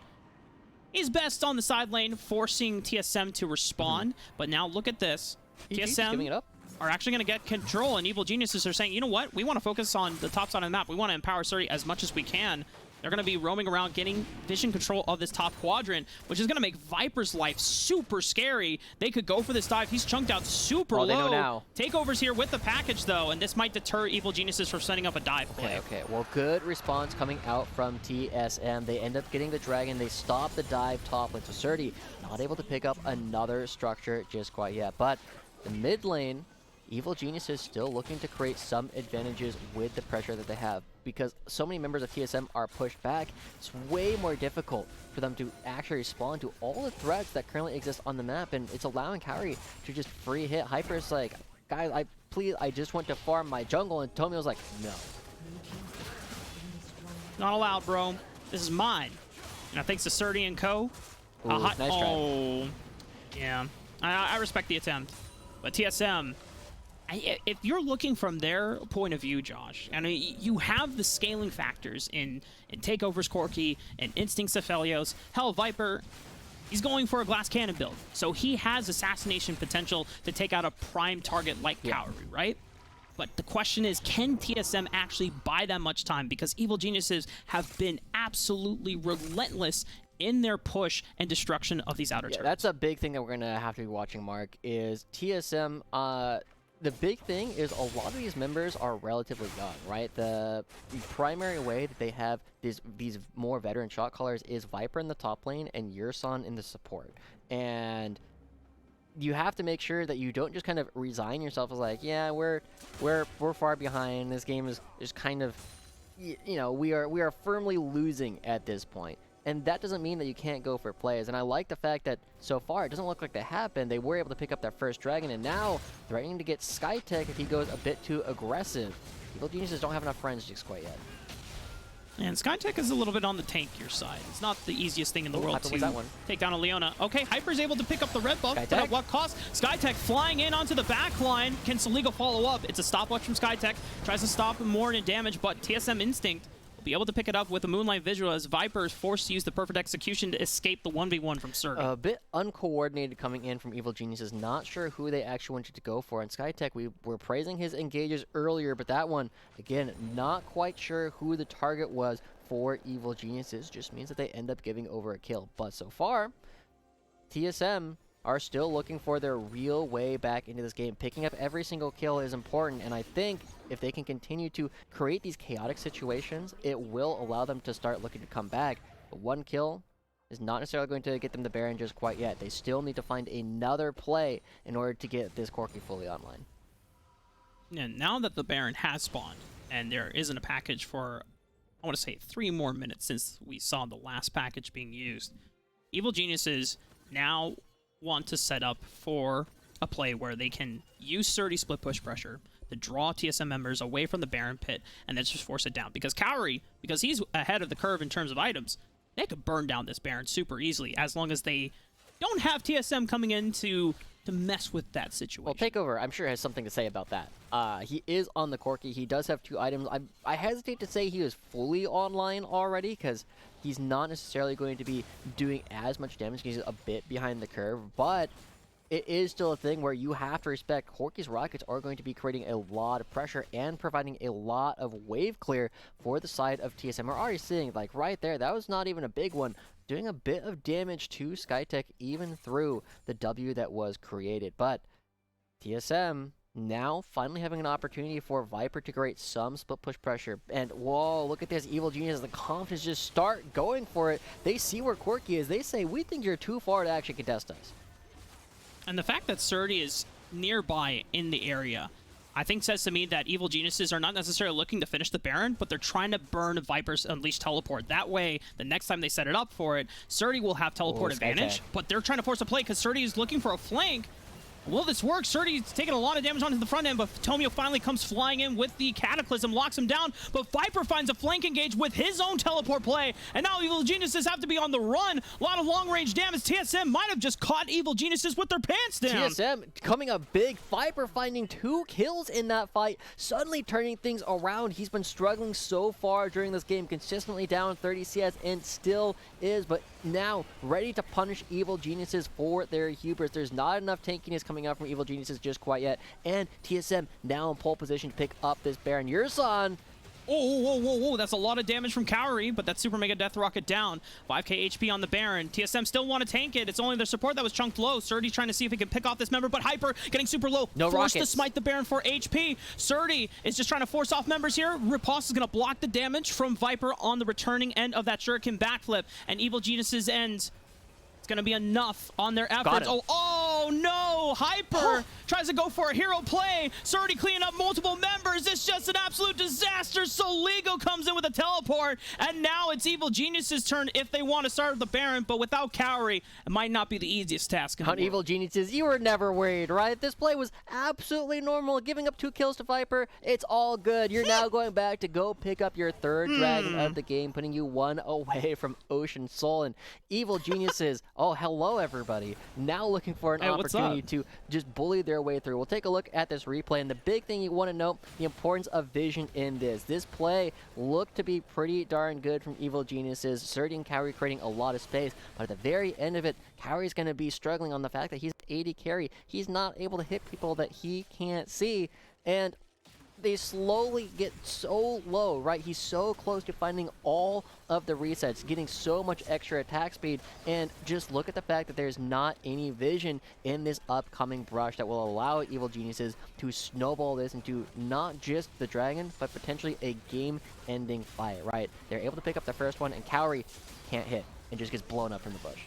he's best on the side lane, forcing TSM to respawn. But now look at this. TSM are actually going to get control, and Evil Geniuses are saying, you know what? We want to focus on the top side of the map. We want to empower Surdy as much as we can. They're going to be roaming around, getting vision control of this top quadrant, which is going to make Viper's life super scary. They could go for this dive. He's chunked out super low. They know now. Takeover's here with the package, though, and this might deter Evil Geniuses from setting up a dive play. Okay. Well, good response coming out from TSM. They end up getting the Dragon. They stop the dive top lane. So Surdy not able to pick up another structure just quite yet. But the mid lane, Evil Geniuses still looking to create some advantages with the pressure that they have. Because so many members of TSM are pushed back, it's way more difficult for them to actually respond to all the threats that currently exist on the map, and it's allowing Cowrie to just free hit. Hyper's like, guys, I just want to farm my jungle, and Tomio's like, no. Not allowed, bro. This is mine. Now, thanks to Surdy and Co. Ooh, nice try. Oh, yeah. I respect the attempt. But TSM, if you're looking from their point of view, Josh, and you have the scaling factors in Takeover's Corki and Instincts of Felios. Hell, Viper, he's going for a glass cannon build. So he has assassination potential to take out a prime target like Cowrie, right? But the question is, can TSM actually buy that much time? Because Evil Geniuses have been absolutely relentless in their push and destruction of these outer turrets. That's a big thing that we're going to have to be watching, Mark, is TSM. The big thing is a lot of these members are relatively young, right? The primary way that they have these more veteran shot callers is Viper in the top lane and Yurson in the support. And you have to make sure that you don't just kind of resign yourself as like, yeah, we're far behind. This game is kind of, you know, we are firmly losing at this point. And that doesn't mean that you can't go for plays. And I like the fact that so far it doesn't look like they happened. They were able to pick up their first dragon, and now threatening to get Skytech if he goes a bit too aggressive. Evil Geniuses don't have enough friends just quite yet. And Skytech is a little bit on the tankier side. It's not the easiest thing in the world Hyper to was that one. take down a Leona. Okay, Hyper's able to pick up the red buff, Skytech? but at what cost? Skytech flying in onto the back line. Can Saligo follow up? It's a stopwatch from Skytech. Tries to stop him more in damage, but TSM Instinct will be able to pick it up with a Moonlight Visual as Viper is forced to use the perfect execution to escape the 1v1 from Surdy. A bit uncoordinated coming in from Evil Geniuses. Not sure who they actually wanted to go for. And Skytech, we were praising his engages earlier, but that one, again, not quite sure who the target was for Evil Geniuses. Just means that they end up giving over a kill. But so far, TSM are still looking for their real way back into this game. Picking up every single kill is important, and I think if they can continue to create these chaotic situations, it will allow them to start looking to come back. But one kill is not necessarily going to get them the Baron just quite yet. They still need to find another play in order to get this Corki fully online. And now that the Baron has spawned, and there isn't a package for, I want to say, 3 more minutes since we saw the last package being used, Evil Geniuses now want to set up for a play where they can use Surdy split push pressure to draw TSM members away from the Baron pit and then just force it down. Because Cowrie, because he's ahead of the curve in terms of items, they could burn down this Baron super easily as long as they don't have TSM coming in to mess with that situation. Well, Takeover, I'm sure, has something to say about that. He is on the Corki. He does have 2 items. I hesitate to say he is fully online already because he's not necessarily going to be doing as much damage because he's a bit behind the curve, but it is still a thing where you have to respect Corki's rockets are going to be creating a lot of pressure and providing a lot of wave clear for the side of TSM. We're already seeing, like, right there, that was not even a big one, doing a bit of damage to Skytech even through the W that was created. But TSM now finally having an opportunity for Viper to create some split push pressure. And whoa, look at this Evil Genius. The confidence just start going for it. They see where Corki is. They say, we think you're too far to actually contest us. And the fact that Surdy is nearby in the area, I think says to me that Evil Geniuses are not necessarily looking to finish the Baron, but they're trying to burn Viper's Unleashed teleport. That way, the next time they set it up for it, Surdy will have teleport advantage, but they're trying to force a play because Surdy is looking for a flank. Will this work? Surdy's taking a lot of damage onto the front end, but Tomio finally comes flying in with the Cataclysm, locks him down, but Viper finds a flank engage with his own teleport play, and now Evil Geniuses have to be on the run. A lot of long-range damage. TSM might have just caught Evil Geniuses with their pants down. TSM coming up big. Viper finding 2 kills in that fight, suddenly turning things around. He's been struggling so far during this game, consistently down 30 CS, and still is, but now ready to punish Evil Geniuses for their hubris. There's not enough tankiness coming out from Evil Geniuses just quite yet, and TSM now in pole position to pick up this Baron. Yurson. Oh, that's a lot of damage from Cowrie, but that Super Mega Death Rocket down. 5k HP on the Baron. TSM still want to tank it. It's only their support that was chunked low. Surdy trying to see if he can pick off this member, but Hyper getting super low. No Forced rockets. to smite the Baron for HP. Surdy is just trying to force off members here. Riposte is going to block the damage from Viper on the returning end of that Shuriken backflip, and Evil Geniuses ends. It's going to be enough on their efforts. Oh, Oh no! Hyper tries to go for a hero play. Surdy cleaning up multiple members. It's just an absolute disaster. Soligo comes in with a teleport, and now it's Evil Genius's turn if they want to start with the Baron, but without Cowrie, it might not be the easiest task in the On world. Evil Geniuses, you were never worried, right? This play was absolutely normal. Giving up 2 kills to Viper, it's all good. You're now going back to go pick up your 3rd dragon of the game, putting you 1 away from Ocean Soul. And Evil Geniuses, oh, hello, everybody. Now looking for an opportunity to just bully their way through. We'll take a look at this replay, and the big thing you want to note, the importance of vision in this. This play looked to be pretty darn good from Evil Geniuses. Surdy and Cowrie creating a lot of space, but at the very end of it, Cowrie's going to be struggling on the fact that he's AD carry. He's not able to hit people that he can't see, and they slowly get so low, right? He's so close to finding all of the resets, getting so much extra attack speed, and just look at the fact that there's not any vision in this upcoming brush that will allow Evil Geniuses to snowball this into not just the dragon, but potentially a game-ending fight, right? They're able to pick up the first one, and Cowrie can't hit and just gets blown up from the bush.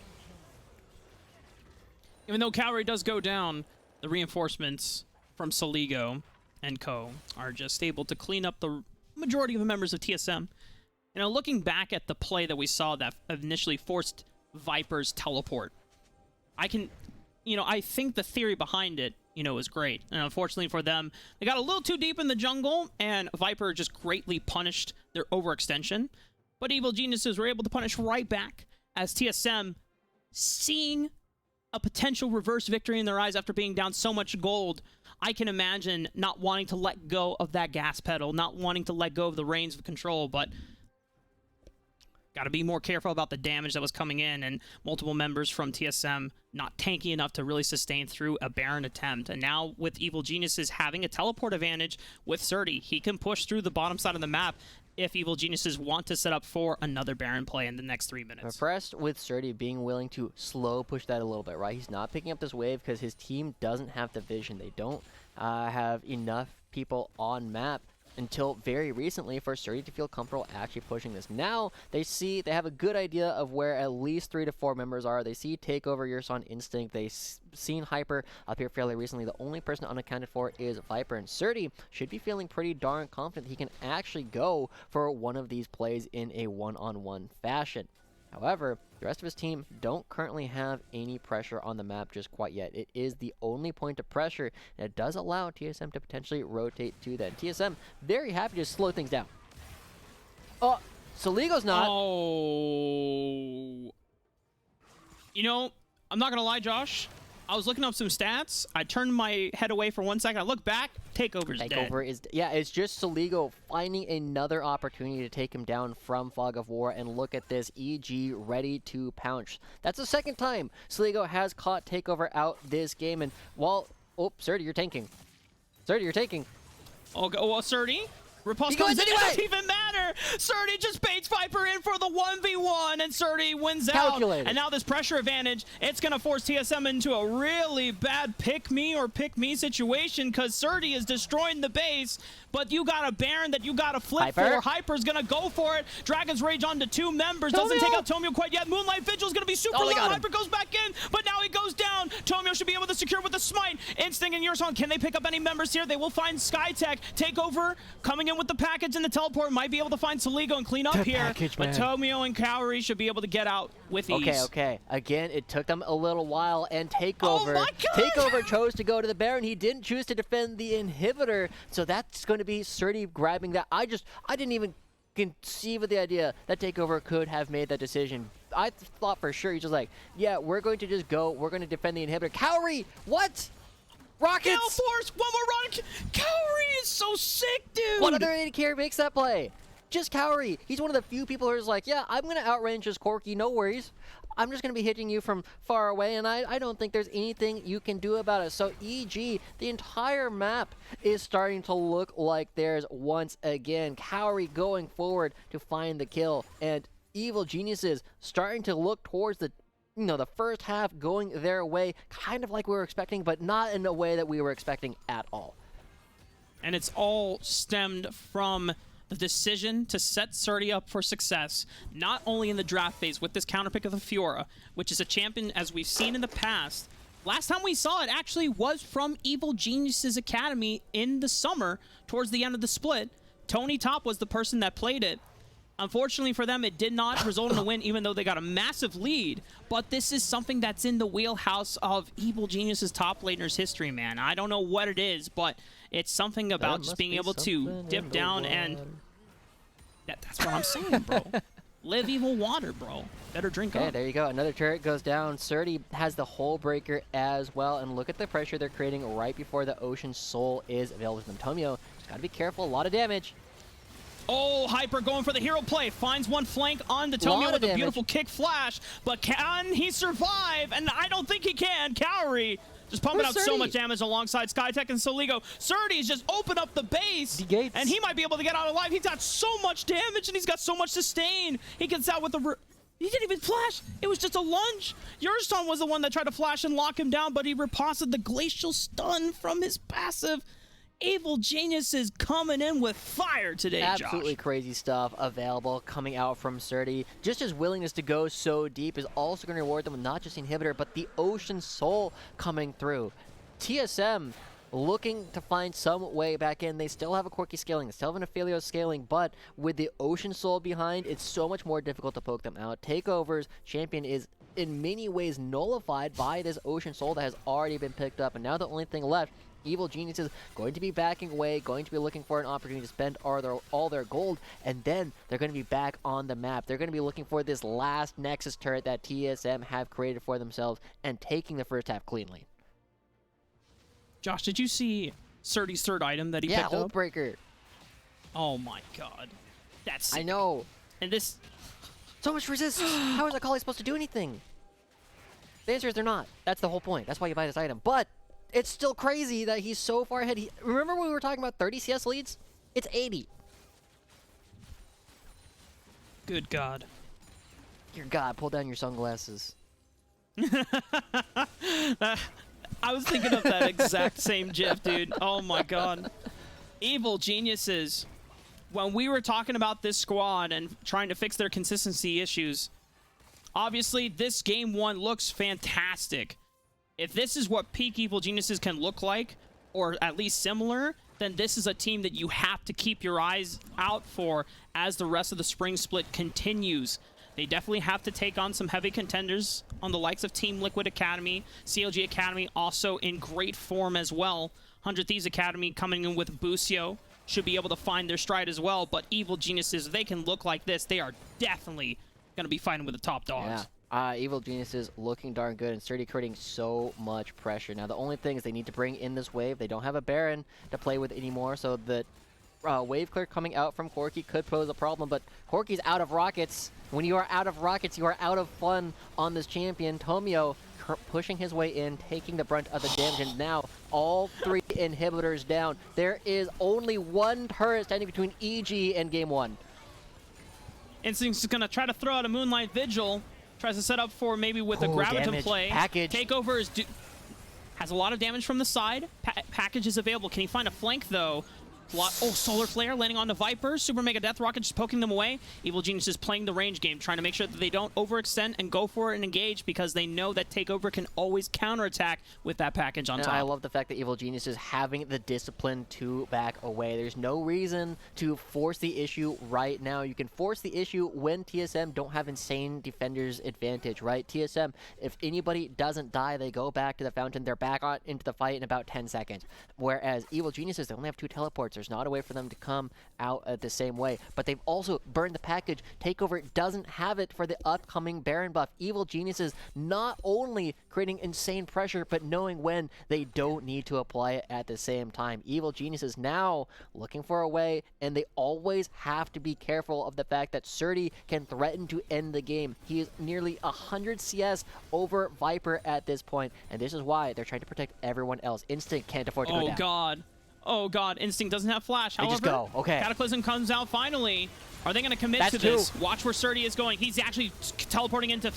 Even though Cowrie does go down, the reinforcements from Soligo and co are just able to clean up the majority of the members of TSM. You know, looking back at the play that we saw that initially forced Viper's teleport, I think the theory behind it, is great. And unfortunately for them, they got a little too deep in the jungle, and Viper just greatly punished their overextension. But Evil Geniuses were able to punish right back, as TSM, seeing a potential reverse victory in their eyes after being down so much gold, I can imagine not wanting to let go of that gas pedal, not wanting to let go of the reins of control, but got to be more careful about the damage that was coming in, and multiple members from TSM not tanky enough to really sustain through a Baron attempt. And now with Evil Geniuses having a teleport advantage with Surdy, he can push through the bottom side of the map if Evil Geniuses want to set up for another Baron play in the next 3 minutes. Impressed with Surdy being willing to slow push that a little bit, right? He's not picking up this wave because his team doesn't have the vision. They don't have enough people on map until very recently for Surdy to feel comfortable actually pushing this. Now they have a good idea of where at least 3 to 4 members are. They see Takeover, Yurson, Instinct. They've seen Hyper up here fairly recently. The only person unaccounted for is Viper, and Surdy should be feeling pretty darn confident he can actually go for one of these plays in a one-on-one fashion. However, the rest of his team don't currently have any pressure on the map just quite yet. It is the only point of pressure, and it does allow TSM to potentially rotate to that. TSM very happy to slow things down. Oh, Soligo's not. Oh. I'm not going to lie, Josh. I was looking up some stats. I turned my head away for 1 second. I look back. Takeover's dead. Takeover is, yeah, it's just Soligo finding another opportunity to take him down from Fog of War, and look at this, EG ready to pounce. That's the second time Soligo has caught Takeover out this game, and oh, Surdy, you're tanking. Surdy, you're tanking. Oh, well, Surdy? Repulse goes comes in, anyway! it doesn't even matter! Surdy just baits Viper in for the 1v1, and Surdy wins out. And now this pressure advantage, it's going to force TSM into a really bad pick-me or pick-me situation, because Surdy is destroying the base, but you got a Baron that you got to flip for. Hyper's going to go for it. Dragon's Rage onto 2 members. Doesn't take out Tomio quite yet. Moonlight Vigil's going to be super low. Hyper goes back in, but now he goes down. Tomio should be able to secure with the Smite. Instinct and Yurson, can they pick up any members here? They will find Skytech. Takeover coming in with the package and the teleport, might be able to find Soligo and clean up here, but Tomio and Cowrie should be able to get out with ease. Okay. Again, it took them a little while, and Takeover chose to go to the Baron. He didn't choose to defend the inhibitor, so that's going to be Surdy grabbing that. I didn't even conceive of the idea that Takeover could have made that decision. I thought for sure he's just like, yeah, we're going to just go, we're going to defend the inhibitor. Cowrie, what? Rockets! Gale Force! One more rocket! Cowrie is so sick, dude! What other AD carry makes that play? Just Cowrie. He's one of the few people who's like, yeah, I'm going to outrange this Corki, no worries. I'm just going to be hitting you from far away, and I don't think there's anything you can do about it. So EG, the entire map is starting to look like theirs once again. Cowrie going forward to find the kill, and Evil Geniuses starting to look towards the first half going their way, kind of like we were expecting, but not in a way that we were expecting at all. And it's all stemmed from the decision to set Surdy up for success, not only in the draft phase with this counterpick of the Fiora, which is a champion, as we've seen in the past, Last time we saw it actually was from Evil Geniuses Academy in the summer, towards the end of the split. Tony Top was the person that played it. Unfortunately for them, it did not result in a win, even though they got a massive lead. But this is something that's in the wheelhouse of Evil Geniuses top laners history, man. I don't know what it is, but it's something about just being able to dip down and... That's what I'm saying, bro. Live evil water, bro. Better drink Okay, up. there you go. Another turret goes down. Surdy has the Hull Breaker as well. And look at the pressure they're creating right before the Ocean Soul is available to them. Tomio, just got to be careful. A lot of damage. Oh, Hyper going for the hero play. Finds one flank on the Tomio with a beautiful kick flash. But can he survive? And I don't think he can. Cowrie just pumping out so much damage alongside Skytech and Soligo. Surdy's just opened up the base. And he might be able to get out alive. He's got so much damage and he's got so much sustain. He gets out with the... He didn't even flash. It was just a lunge. Yurston was the one that tried to flash and lock him down, but he riposted the glacial stun from his passive. Evil Genius is coming in with fire today, Absolutely Josh. crazy stuff available coming out from Surdy. Just his willingness to go so deep is also going to reward them with not just the inhibitor, but the Ocean Soul coming through. TSM looking to find some way back in. They still have a Quirky scaling, they still have an Ophelio scaling, but with the Ocean Soul behind, it's so much more difficult to poke them out. Takeover's champion is in many ways nullified by this Ocean Soul that has already been picked up, and now the only thing left, Evil Genius is going to be backing away, going to be looking for an opportunity to spend all their gold, and then they're going to be back on the map. They're going to be looking for this last Nexus turret that TSM have created for themselves and taking the first half cleanly. Josh, did you see Surdy's third item that he Yeah, picked Hull up? Breaker. Oh my god. That's sick. I know. And this... So much resist. How is Akali supposed to do anything? The answer is they're not. That's the whole point. That's why you buy this item. But it's still crazy that he's so far ahead. Remember when we were talking about 30 CS leads? It's 80. Good god. Dear God, pull down your sunglasses. I was thinking of that exact same gif, dude. Oh my god. Evil Geniuses. When we were talking about this squad and trying to fix their consistency issues, obviously this game one looks fantastic. If this is what peak Evil Geniuses can look like, or at least similar, then this is a team that you have to keep your eyes out for as the rest of the spring split continues. They definitely have to take on some heavy contenders on the likes of Team Liquid Academy. CLG Academy also in great form as well. 100 Thieves Academy coming in with Busio should be able to find their stride as well. But Evil Geniuses, they can look like this. They are definitely going to be fighting with the top dogs. Yeah. Evil Geniuses looking darn good and Surdy creating so much pressure. Now the only thing is they need to bring in this wave. They don't have a Baron to play with anymore, so the wave clear coming out from Corki could pose a problem, but Corki's out of rockets. When you are out of rockets, you are out of fun on this champion. Tomio pushing his way in, taking the brunt of the damage, and now all three inhibitors down. There is only one turret standing between EG and game one. Instinct's is going to try to throw out a Moonlight Vigil. Tries to set up for maybe with a Graviton play. Package. Takeover is has a lot of damage from the side. Package is available. Can he find a flank, though? Oh, Solar Flare landing on the Viper. Super Mega Death Rocket just poking them away. Evil Genius is playing the range game, trying to make sure that they don't overextend and go for it and engage because they know that Takeover can always counterattack with that package on top. I love the fact that Evil Genius is having the discipline to back away. There's no reason to force the issue right now. You can force the issue when TSM don't have insane defenders advantage, right? TSM, if anybody doesn't die, they go back to the fountain. They're back on into the fight in about 10 seconds. Whereas Evil Geniuses, they only have 2 teleports. There's not a way for them to come out the same way. But they've also burned the package. Takeover doesn't have it for the upcoming Baron buff. Evil Geniuses not only creating insane pressure, but knowing when they don't need to apply it at the same time. Evil Geniuses now looking for a way, and they always have to be careful of the fact that Surdy can threaten to end the game. He is nearly 100 CS over Viper at this point, and this is why they're trying to protect everyone else. Instinct can't afford to go down. Oh god. Oh god, Instinct doesn't have flash. They However, just go. Okay. Cataclysm comes out finally. Are they going to commit to this? Watch where Surdy is going. He's actually teleporting into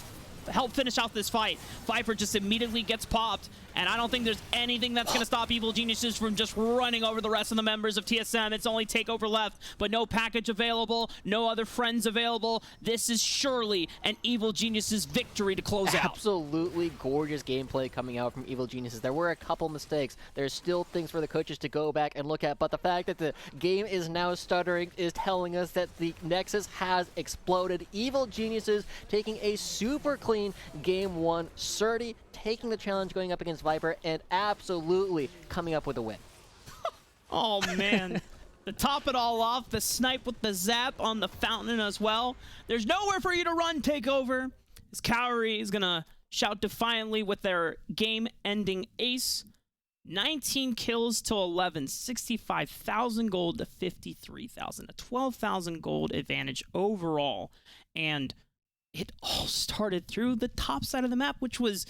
help finish out this fight. Viper just immediately gets popped, and I don't think there's anything that's going to stop Evil Geniuses from just running over the rest of the members of TSM. It's only takeover left, but no package available, no other friends available. This is surely an Evil Geniuses victory to close out. Absolutely gorgeous gameplay coming out from Evil Geniuses. There were a couple mistakes. There's still things for the coaches to go back and look at, but the fact that the game is now stuttering is telling us that the Nexus has exploded. Evil Geniuses taking a super clean game 1. Surdy taking the challenge, going up against Viper, and absolutely coming up with a win. Oh, man. To top it all off, the snipe with the zap on the fountain as well. There's nowhere for you to run, takeover. As Cowrie is going to shout defiantly with their game-ending ace. 19 kills to 11, 65,000 gold to 53,000, a 12,000 gold advantage overall. And it all started through the top side of the map, which was,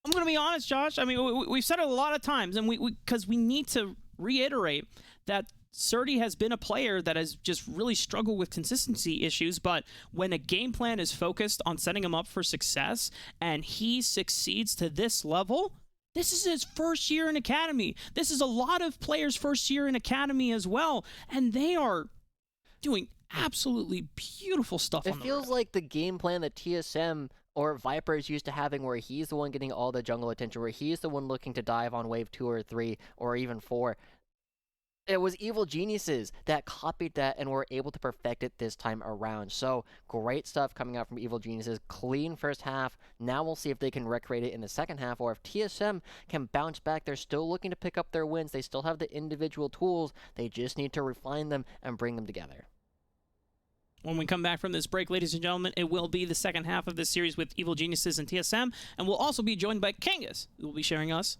I'm going to be honest, Josh. I mean, we've said it a lot of times, and because we need to reiterate that Surdy has been a player that has just really struggled with consistency issues, but when a game plan is focused on setting him up for success, and he succeeds to this level, this is his first year in Academy. This is a lot of players' first year in Academy as well, and they are doing absolutely beautiful stuff on the It feels like the game plan that TSM or Viper is used to having, where he's the one getting all the jungle attention, where he's the one looking to dive on wave 2 or 3 or even 4. It was Evil Geniuses that copied that and were able to perfect it this time around. So great stuff coming out from Evil Geniuses. Clean first half. Now we'll see if they can recreate it in the second half, or if TSM can bounce back. They're still looking to pick up their wins. They still have the individual tools. They just need to refine them and bring them together. When we come back from this break, ladies and gentlemen, it will be the second half of this series with Evil Geniuses and TSM, and we'll also be joined by Kangas, who will be sharing us